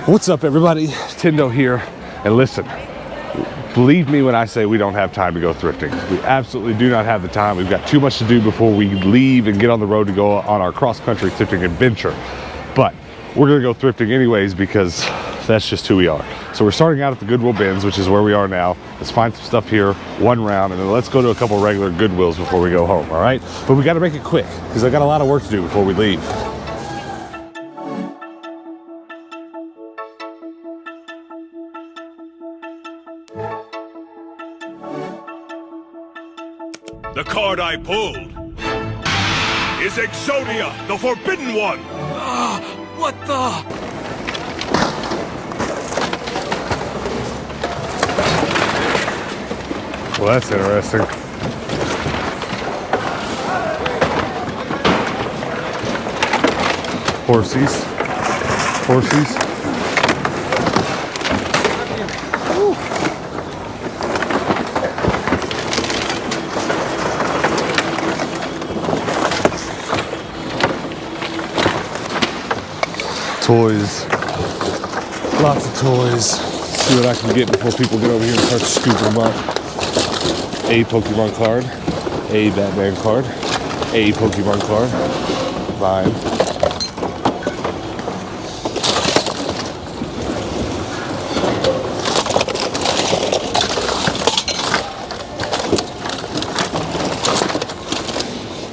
What's up, everybody? Tindo here. And listen, believe me when I say we don't have time to go thrifting. We absolutely do not have the time. We've got too much to do before we leave and get on the road to go on our cross-country thrifting adventure. But we're gonna go thrifting anyways because that's just who we are. So we're starting out at the Goodwill BINS, which is where we are now. Let's find some stuff here, one round, and then let's go to a couple regular Goodwills before we go home, all right? But we gotta make it quick because I got a lot of work to do before we leave. The card I pulled is Exodia, the Forbidden One. What the? Well, that's interesting. Horsies. Toys, lots of toys. See what I can get before people get over here and start scooping them up. A Pokemon card, a Batman card, a Pokemon card, fine.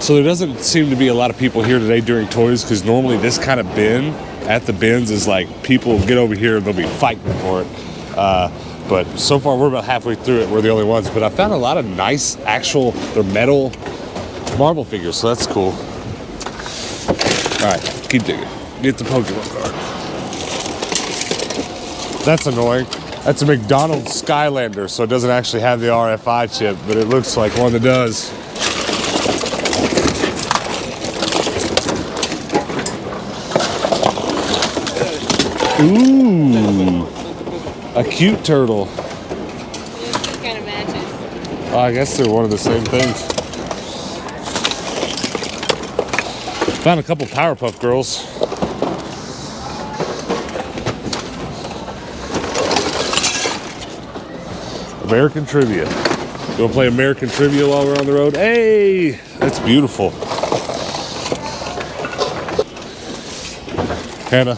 So there doesn't seem to be a lot of people here today during toys because normally this kind of bin at the bins is like people get over here and they'll be fighting for it. But so far we're about halfway through it. We're the only ones. But I found a lot of nice actual, they're metal Marvel figures, so that's cool. All right, keep digging. Get the Pokemon card. That's annoying. That's a McDonald's Skylander, so it doesn't actually have the RFI chip, but it looks like one that does. Ooh, a cute turtle. It kind of matches. Oh, I guess they're one of the same things. Found a couple Powerpuff Girls. American Trivia. You want to play American Trivia while we're on the road? Hey, that's beautiful. Hannah.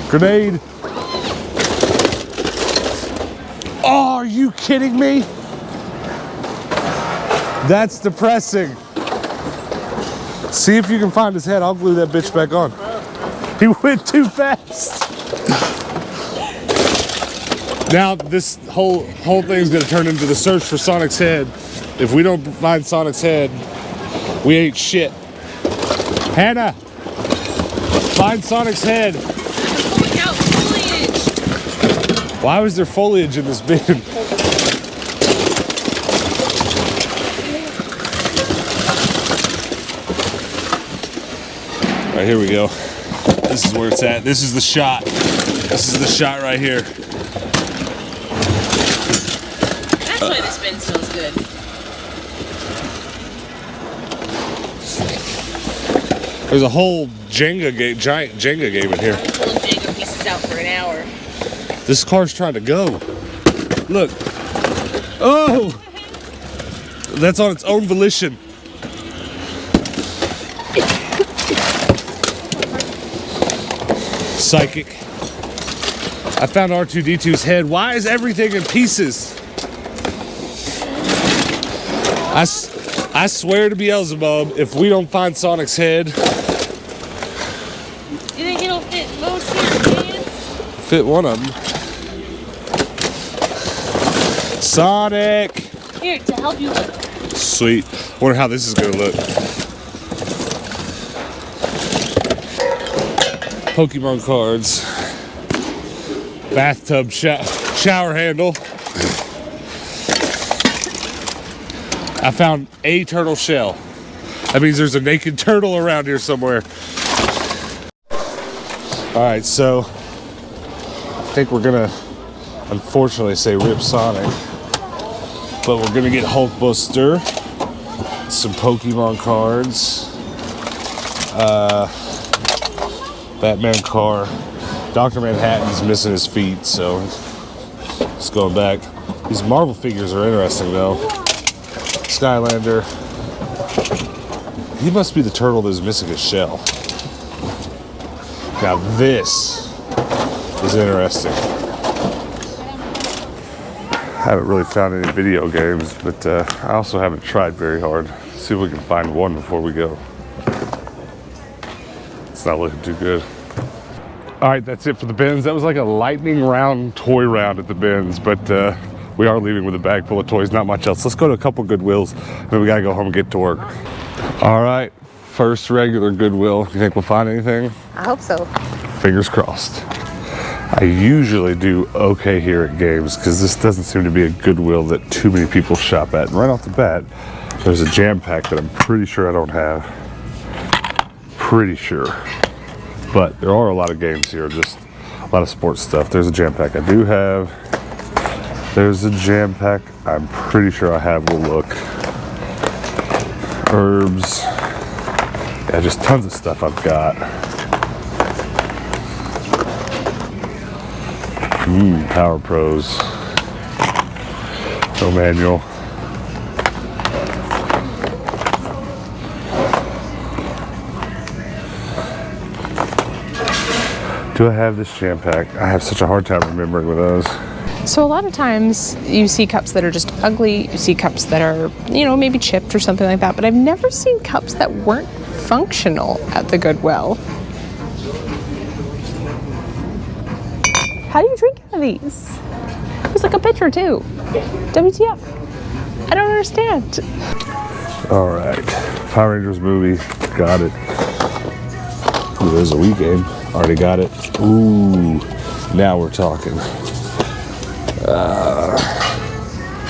Grenade. Oh, are you kidding me? That's depressing. See if you can find his head. I'll glue that bitch back on. He went too fast. Now this whole thing's gonna turn into the search for Sonic's head. If we don't find Sonic's head, we ain't shit. Hannah, find Sonic's head. Why was there foliage in this bin? All right, here we go. This is where it's at. This is the shot. This is the shot right here. That's why this bin smells good. There's a whole giant Jenga game in here. Pulling Jenga pieces out for an hour. This car's trying to go. Look. Oh! That's on its own volition. Psychic. I found R2-D2's head. Why is everything in pieces? I swear to Beelzebub, if we don't find Sonic's head... Do you think it'll fit most of your hands? Fit one of them. Sonic! Here, to help you look. Sweet. Wonder how this is gonna look. Pokemon cards. Bathtub shower handle. I found a turtle shell. That means there's a naked turtle around here somewhere. All right, so I think we're gonna unfortunately say rip Sonic, but we're gonna get Hulkbuster, some Pokemon cards, Batman car, Dr. Manhattan's missing his feet, so it's going back. These Marvel figures are interesting though. Skylander. He must be the turtle that's missing his shell. Now this is interesting. I haven't really found any video games, but I also haven't tried very hard. See if we can find one before we go. It's not looking too good. All right, that's it for the bins. That was like a lightning round, toy round at the bins, but we are leaving with a bag full of toys, not much else. Let's go to a couple Goodwills, then we gotta go home and get to work. All right, first regular Goodwill. You think we'll find anything? I hope so. Fingers crossed. I usually do okay here at games because this doesn't seem to be a Goodwill that too many people shop at. And right off the bat, there's a jam pack that I'm pretty sure I don't have. Pretty sure. But there are a lot of games here, just a lot of sports stuff. There's a jam pack I do have. There's a jam pack I'm pretty sure I have. We'll look. Herbs. Yeah, just tons of stuff I've got. Power Pros. No manual. Do I have this jam pack? I have such a hard time remembering with those. So a lot of times you see cups that are just ugly, you see cups that are, you know, maybe chipped or something like that, but I've never seen cups that weren't functional at the Goodwill. How do you drink out of these? There's like a pitcher too. WTF? I don't understand. All right, Power Rangers movie, got it. Ooh, there's a Wii game, already got it. Ooh, now we're talking.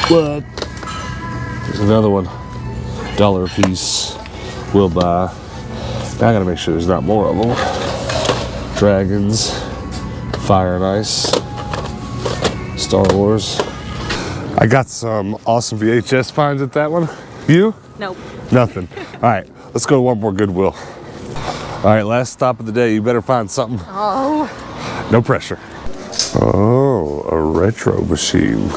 What? There's another one, $1 a piece, we'll buy. Now I gotta make sure there's not more of them. Dragons, Fire and Ice, Star Wars. I got some awesome VHS finds at that one. You? Nope. Nothing. All right, let's go to one more Goodwill. All right, last stop of the day. You better find something. Oh. No pressure. Oh, a retro machine.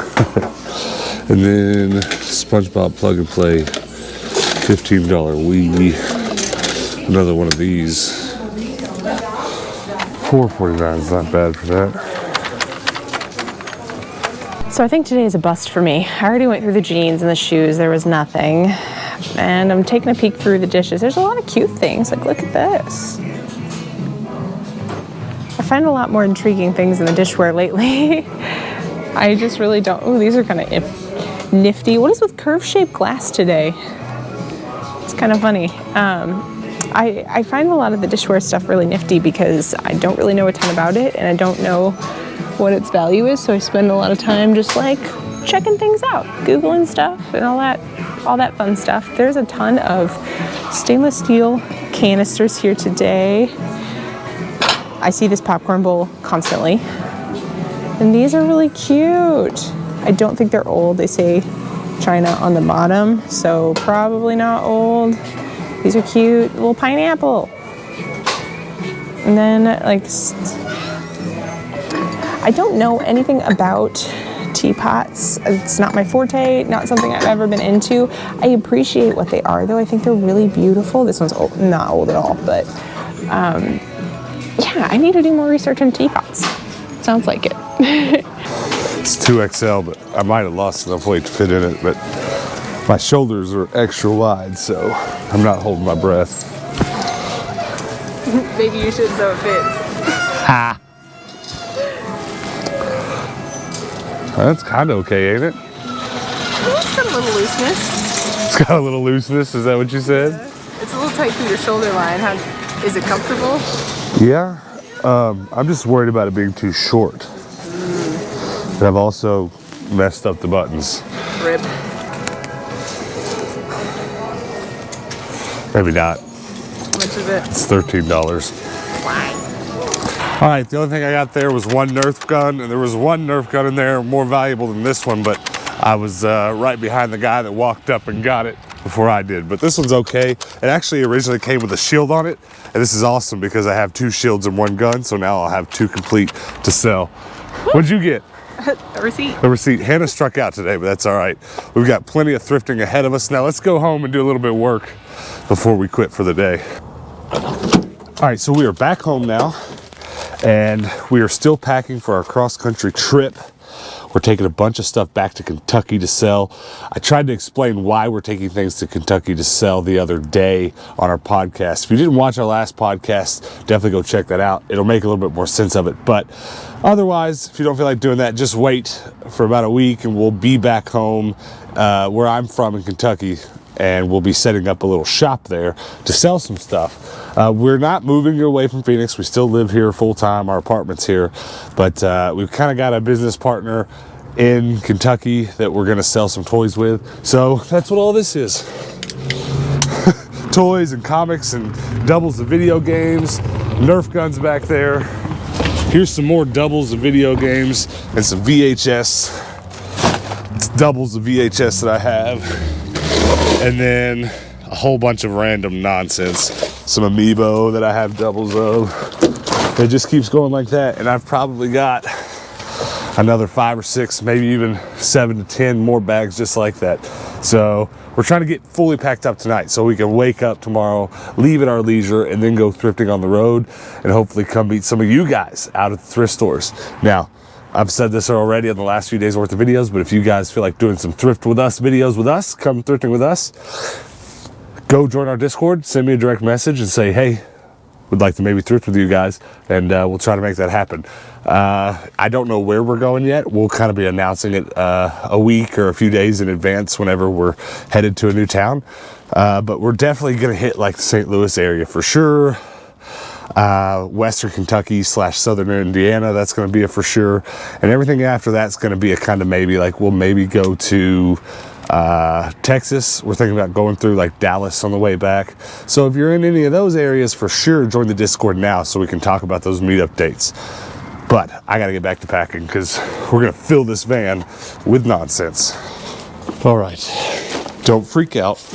And then SpongeBob plug and play, $15 Wii. Another one of these. $4.49 is not bad for that. So I think today is a bust for me. I already went through the jeans and the shoes. There was nothing. And I'm taking a peek through the dishes. There's a lot of cute things. Like, look at this. I find a lot more intriguing things in the dishware lately. I just really don't. Oh, these are kind of nifty. What is with curve-shaped glass today? It's kind of funny. I find a lot of the dishware stuff really nifty because I don't really know a ton about it and I don't know what its value is, so I spend a lot of time just like checking things out, Googling stuff and all that fun stuff. There's a ton of stainless steel canisters here today. I see this popcorn bowl constantly. And these are really cute. I don't think they're old. They say China on the bottom, so probably not old. These are cute. Little pineapple. And then like, I don't know anything about teapots. It's not my forte, not something I've ever been into. I appreciate what they are though. I think they're really beautiful. This one's old, not old at all, but yeah, I need to do more research on teapots. Sounds like it. It's 2XL, but I might have lost enough weight to fit in it, but my shoulders are extra wide, so I'm not holding my breath. Maybe you should so it fits. Ha! That's kind of okay, ain't it? It's got a little looseness. It's got a little looseness, is that what you said? It's a little tight through your shoulder line. Is it comfortable? Yeah. I'm just worried about it being too short. And I've also messed up the buttons. Rip. Maybe not. How much is it? It's $13. Wow. All right, the only thing I got there was one Nerf gun, and there was one Nerf gun in there more valuable than this one, but I was right behind the guy that walked up and got it before I did. But this one's okay. It actually originally came with a shield on it. And this is awesome because I have 2 shields and 1 gun. So now I'll have 2 complete to sell. What'd you get? A receipt. A receipt. Hannah struck out today, but that's all right. We've got plenty of thrifting ahead of us. Now let's go home and do a little bit of work before we quit for the day. All right, so we are back home now, and we are still packing for our cross-country trip. We're taking a bunch of stuff back to Kentucky to sell. I tried to explain why we're taking things to Kentucky to sell the other day on our podcast. If you didn't watch our last podcast, definitely go check that out. It'll make a little bit more sense of it. But otherwise, if you don't feel like doing that, just wait for about a week and we'll be back home where I'm from in Kentucky. And we'll be setting up a little shop there to sell some stuff. We're not moving away from Phoenix. We still live here full time. Our apartment's here. But we've kind of got a business partner in Kentucky that we're going to sell some toys with. So that's what all this is. Toys and comics and doubles of video games. Nerf guns back there. Here's some more doubles of video games and some VHS. It's doubles of VHS that I have. And then a whole bunch of random nonsense. Some Amiibo that I have doubles of. It just keeps going like that. And I've probably got another 5 or 6, maybe even 7 to 10 more bags just like that. So we're trying to get fully packed up tonight so we can wake up tomorrow, leave at our leisure, and then go thrifting on the road and hopefully come meet some of you guys out at the thrift stores. Now, I've said this already in the last few days worth of videos, but if you guys feel like doing some thrift with us videos with us, come thrifting with us, go join our Discord, send me a direct message and say, hey, would like to maybe thrift with you guys, and we'll try to make that happen. I don't know where we're going yet. We'll kind of be announcing it a week or a few days in advance whenever we're headed to a new town. But we're definitely going to hit like the St. Louis area for sure. Western Kentucky / Southern Indiana, that's going to be a for sure, and everything after that's going to be a kind of maybe. Like we'll maybe go to Texas. We're thinking about going through like Dallas on the way back. So if you're in any of those areas, for sure join the Discord now so we can talk about those meetup dates. But I got to get back to packing because we're going to fill this van with nonsense. All right, don't freak out,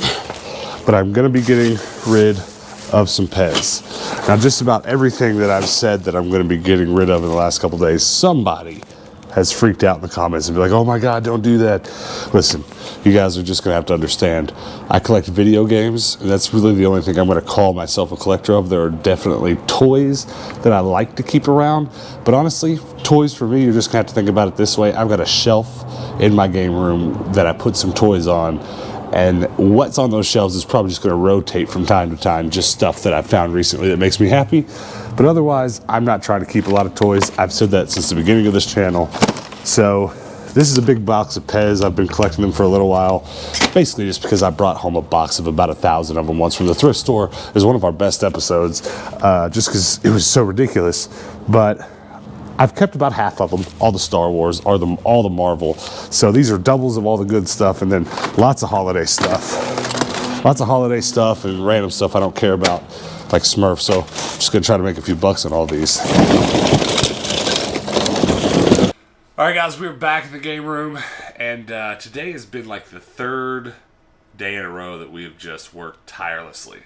but I'm going to be getting rid of some Pez. Now, just about everything that I've said that I'm going to be getting rid of in the last couple days, somebody has freaked out in the comments and be like, oh my God, don't do that. Listen, you guys are just going to have to understand. I collect video games, and that's really the only thing I'm going to call myself a collector of. There are definitely toys that I like to keep around, but honestly, toys for me, you're just going to have to think about it this way. I've got a shelf in my game room that I put some toys on, and what's on those shelves is probably just going to rotate from time to time, just stuff that I've found recently that makes me happy. But otherwise, I'm not trying to keep a lot of toys. I've said that since the beginning of this channel. So this is a big box of Pez. I've been collecting them for a little while, basically just because I brought home a box of about 1,000 of them once from the thrift store. It was one of our best episodes, just because it was so ridiculous. But I've kept about half of them, all the Star Wars, or all the Marvel. So these are doubles of all the good stuff, and then lots of holiday stuff. Lots of holiday stuff and random stuff I don't care about, like Smurf. So I'm just gonna try to make a few bucks on all these. All right, guys, we're back in the game room, and today has been like the 3rd day in a row that we have just worked tirelessly.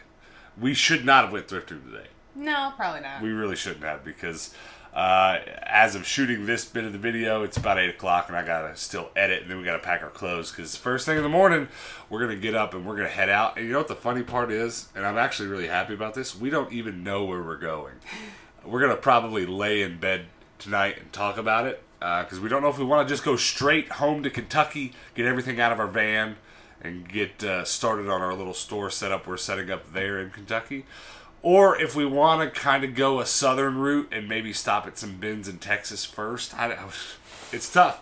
We should not have went thrifting today. No, probably not. We really shouldn't have, because as of shooting this bit of the video, it's about 8 o'clock, and I gotta still edit, and then we gotta pack our clothes, because first thing in the morning, we're gonna get up and we're gonna head out. And you know what the funny part is, and I'm actually really happy about this, we don't even know where we're going. We're gonna probably lay in bed tonight and talk about it, because we don't know if we want to just go straight home to Kentucky, get everything out of our van, and get started on our little store setup we're setting up there in Kentucky. Or if we want to kind of go a southern route and maybe stop at some BINS in Texas first. It's tough.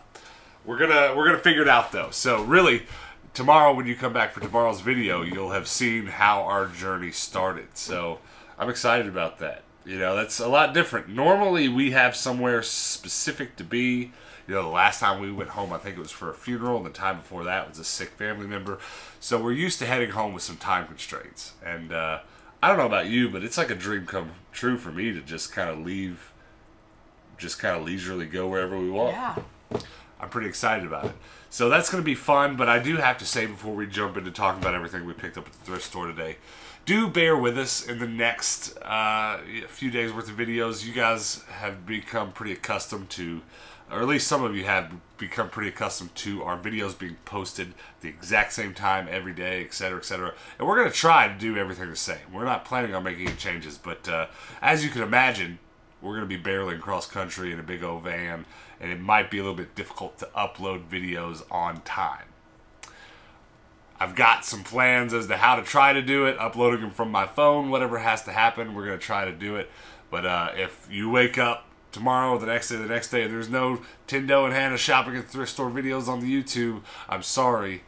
We're gonna figure it out though. So really, tomorrow when you come back for tomorrow's video, you'll have seen how our journey started. So I'm excited about that. You know, that's a lot different. Normally we have somewhere specific to be. You know, the last time we went home, I think it was for a funeral, and the time before that was a sick family member. So we're used to heading home with some time constraints. And I don't know about you, but it's like a dream come true for me to just kind of leave, just kind of leisurely go wherever we want. Yeah. I'm pretty excited about it. So that's going to be fun, but I do have to say before we jump into talking about everything we picked up at the thrift store today, do bear with us in the next few days worth of videos. You guys have become pretty accustomed to, or at least some of you have become pretty accustomed to our videos being posted the exact same time every day, etc., etc. And we're going to try to do everything the same. We're not planning on making any changes, but as you can imagine, we're going to be barreling cross country in a big old van, and it might be a little bit difficult to upload videos on time. I've got some plans as to how to try to do it, uploading them from my phone, whatever has to happen, we're going to try to do it. But if you wake up tomorrow or the next day, and there's no Tindo and Hannah shopping at thrift store videos on the YouTube, I'm sorry,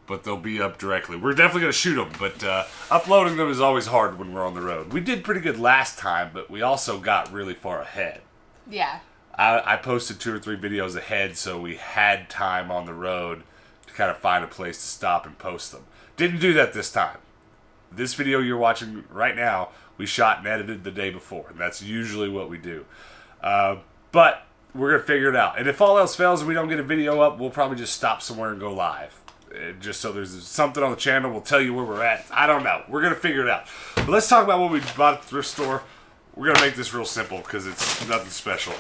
but they'll be up directly. We're definitely going to shoot them, but uploading them is always hard when we're on the road. We did pretty good last time, but we also got really far ahead. Yeah. I posted 2 or 3 videos ahead, so we had time on the road to kind of find a place to stop and post them. Didn't do that this time. This video you're watching right now, we shot and edited the day before, and that's usually what we do. But we're going to figure it out. And if all else fails and we don't get a video up, we'll probably just stop somewhere and go live. Just so there's something on the channel, we'll tell you where we're at. I don't know. We're going to figure it out. But let's talk about what we bought at the thrift store. We're going to make this real simple because it's nothing special.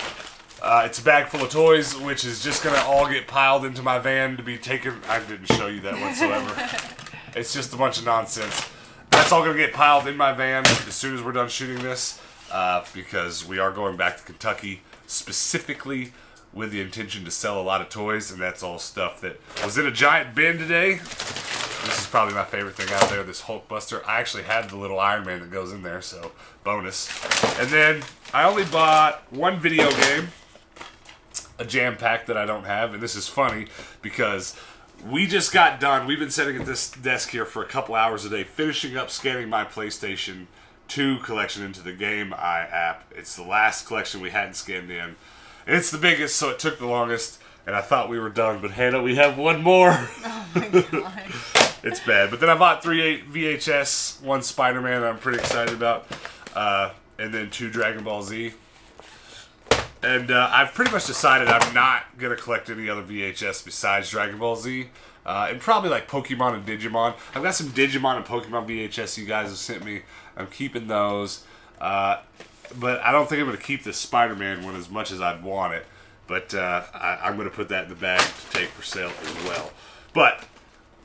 It's a bag full of toys, which is just going to all get piled into my van to be taken. I didn't show you that whatsoever. It's just a bunch of nonsense. That's all going to get piled in my van as soon as we're done shooting this, because we are going back to Kentucky specifically with the intention to sell a lot of toys, and that's all stuff that was in a giant bin today. This is probably my favorite thing out there, this Hulkbuster. I actually had the little Iron Man that goes in there, so bonus. And then I only bought one video game, a jam pack that I don't have, and this is funny because we just got done. We've been sitting at this desk here for a couple hours a day, finishing up scanning my PlayStation 2 collection into the Game Eye app. It's the last collection we hadn't scanned in. It's the biggest, so it took the longest, and I thought we were done, but Hannah, we have one more. Oh my god. It's bad. But then I bought 3 VHS, 1 Spider-Man that I'm pretty excited about, and then 2 Dragon Ball Z. And I've pretty much decided I'm not going to collect any other VHS besides Dragon Ball Z. And probably like Pokemon and Digimon. I've got some Digimon and Pokemon VHS you guys have sent me. I'm keeping those. But I don't think I'm going to keep the Spider-Man one as much as I'd want it. But I'm going to put that in the bag to take for sale as well. But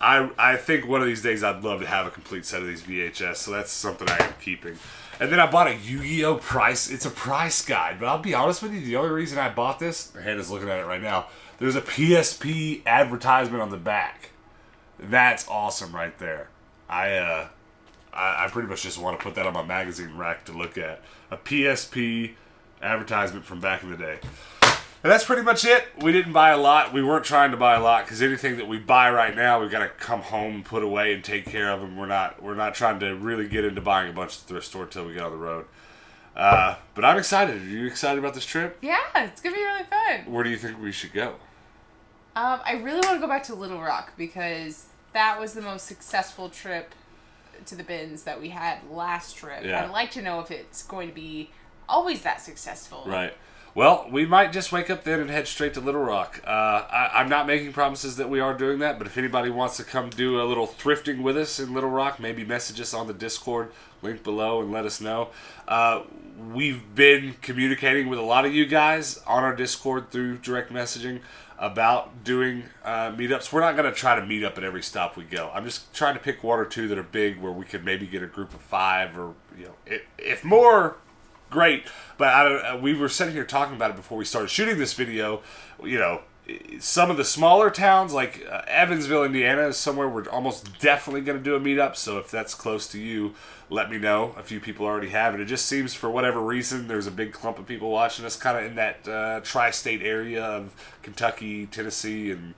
I think one of these days I'd love to have a complete set of these VHS. So that's something I am keeping. And then I bought a Yu-Gi-Oh! Price. It's a price guide. But I'll be honest with you, the only reason I bought this, Hannah's looking at it right now, there's a PSP advertisement on the back. That's awesome right there. I pretty much just want to put that on my magazine rack to look at. A PSP advertisement from back in the day. And that's pretty much it. We didn't buy a lot. We weren't trying to buy a lot because anything that we buy right now, we've got to come home, put away, and take care of them. We're not trying to really get into buying a bunch at the thrift store until we get on the road. But I'm excited. Are you excited about this trip? Yeah, it's gonna be really fun. Where do you think we should go? I really want to go back to Little Rock because that was the most successful trip to the BINS that we had last trip. Yeah. I'd like to know if it's going to be always that successful. Right. Well, we might just wake up then and head straight to Little Rock. I'm not making promises that we are doing that, but if anybody wants to come do a little thrifting with us in Little Rock, maybe message us on the Discord link below and let us know. We've been communicating with a lot of you guys on our Discord through direct messaging about doing meetups. We're not going to try to meet up at every stop we go. I'm just trying to pick 1 or 2 that are big where we could maybe get a group of 5 or, if more, great. But we were sitting here talking about it before we started shooting this video. Some of the smaller towns like Evansville, Indiana is somewhere we're almost definitely going to do a meetup. So if that's close to you, let me know. A few people already have it. It just seems for whatever reason there's a big clump of people watching us kind of in that tri-state area of Kentucky, Tennessee, and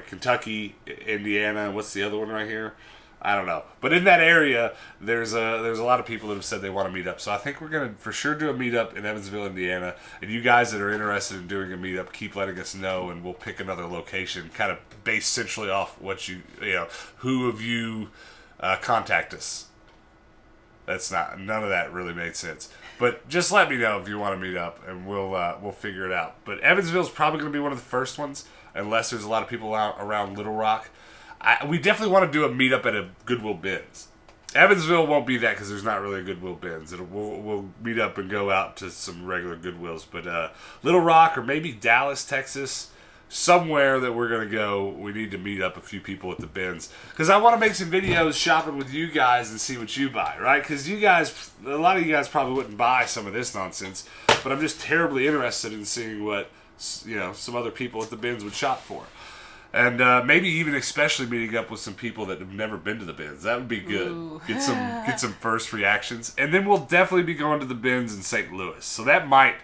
Kentucky, Indiana. What's the other one right here? I don't know. But in that area, there's a lot of people that have said they want to meet up. So I think we're going to for sure do a meetup in Evansville, Indiana. And you guys that are interested in doing a meetup, keep letting us know, and we'll pick another location, kind of based centrally off what who of you contact us. None of that really made sense. But just let me know if you want to meet up, and we'll figure it out. But Evansville is probably going to be one of the first ones, unless there's a lot of people out around Little Rock. We definitely want to do a meetup at a Goodwill BINS. Evansville won't be that because there's not really a Goodwill BINS. We'll meet up and go out to some regular Goodwills. But Little Rock or maybe Dallas, Texas, somewhere that we're going to go, we need to meet up a few people at the BINS. Because I want to make some videos shopping with you guys and see what you buy, right? Because you guys, a lot of you guys probably wouldn't buy some of this nonsense. But I'm just terribly interested in seeing what, some other people at the BINS would shop for. And maybe even especially meeting up with some people that have never been to the BINS. That would be good. Ooh. Get some first reactions. And then we'll definitely be going to the BINS in St. Louis. So that might...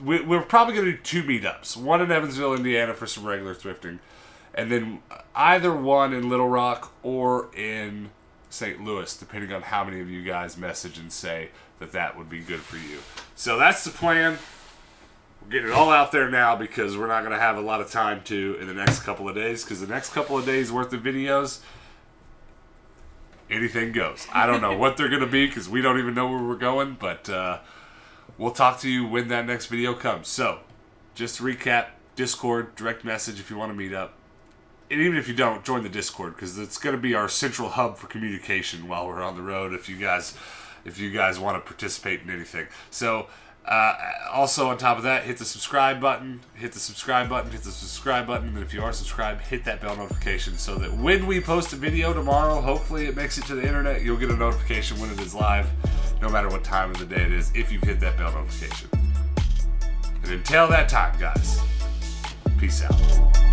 We're probably going to do 2 meetups. One in Evansville, Indiana for some regular thrifting. And then either one in Little Rock or in St. Louis, depending on how many of you guys message and say that would be good for you. So that's the plan. We're getting it all out there now because we're not going to have a lot of time to in the next couple of days. Because the next couple of days worth of videos, anything goes. I don't know what they're going to be because we don't even know where we're going. But we'll talk to you when that next video comes. So just to recap, Discord, direct message if you want to meet up. And even if you don't, join the Discord because it's going to be our central hub for communication while we're on the road if you guys want to participate in anything. So also on top of that, hit the subscribe button, and if you are subscribed, hit that bell notification so that when we post a video tomorrow, hopefully it makes it to the internet, you'll get a notification when it is live, no matter what time of the day it is, if you've hit that bell notification. And until that time, guys, peace out.